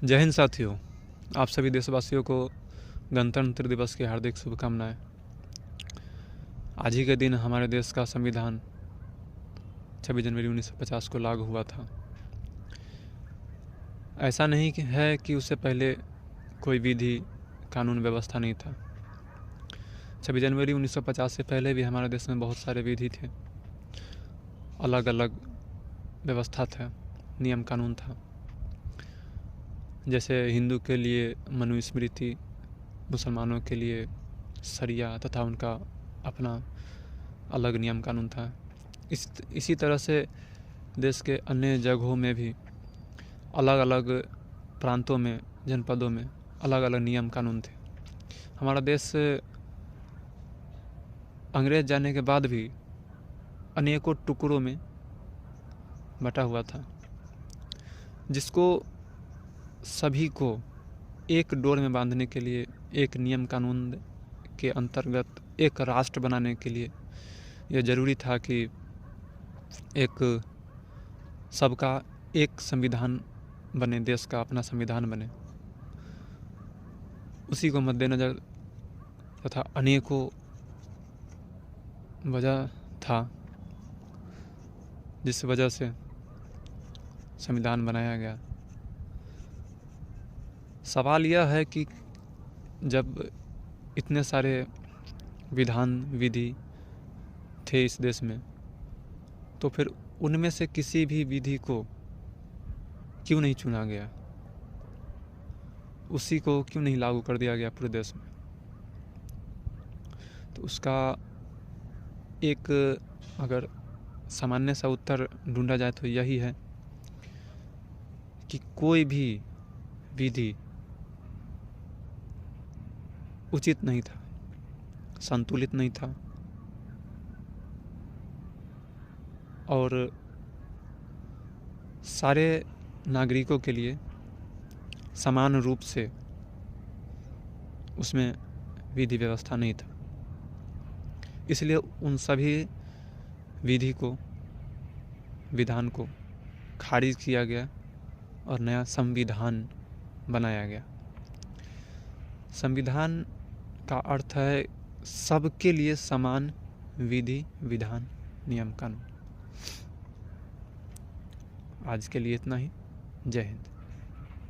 जय हिंद साथियों, आप सभी देशवासियों को गणतंत्र दिवस की हार्दिक शुभकामनाएं। आज ही के दिन हमारे देश का संविधान 26 जनवरी 1950 को लागू हुआ था। ऐसा नहीं है कि उससे पहले कोई विधि कानून व्यवस्था नहीं था। 26 जनवरी 1950 से पहले भी हमारे देश में बहुत सारे विधि थे, अलग अलग व्यवस्था था, नियम कानून था। जैसे हिंदू के लिए मनुस्मृति, मुसलमानों के लिए शरिया तथा उनका अपना अलग नियम कानून था। इसी तरह से देश के अन्य जगहों में भी अलग अलग प्रांतों में, जनपदों में अलग अलग नियम कानून थे। हमारा देश अंग्रेज जाने के बाद भी अनेकों टुकड़ों में बटा हुआ था, जिसको सभी को एक डोर में बांधने के लिए, एक नियम कानून के अंतर्गत एक राष्ट्र बनाने के लिए यह ज़रूरी था कि एक सबका एक संविधान बने, देश का अपना संविधान बने। उसी को मद्देनज़र तथा अनेकों वजह था जिस वजह से संविधान बनाया गया। सवाल यह है कि जब इतने सारे विधान विधि थे इस देश में, तो फिर उनमें से किसी भी विधि को क्यों नहीं चुना गया, उसी को क्यों नहीं लागू कर दिया गया पूरे देश में। तो उसका एक अगर सामान्य सा उत्तर ढूंढा जाए तो यही है कि कोई भी विधि उचित नहीं था, संतुलित नहीं था और सारे नागरिकों के लिए समान रूप से उसमें विधि व्यवस्था नहीं था। इसलिए उन सभी विधि को, विधान को खारिज किया गया और नया संविधान बनाया गया। संविधान का अर्थ है सबके लिए समान विधि, विधान, नियम कानून। आज के लिए इतना ही। जय हिंद।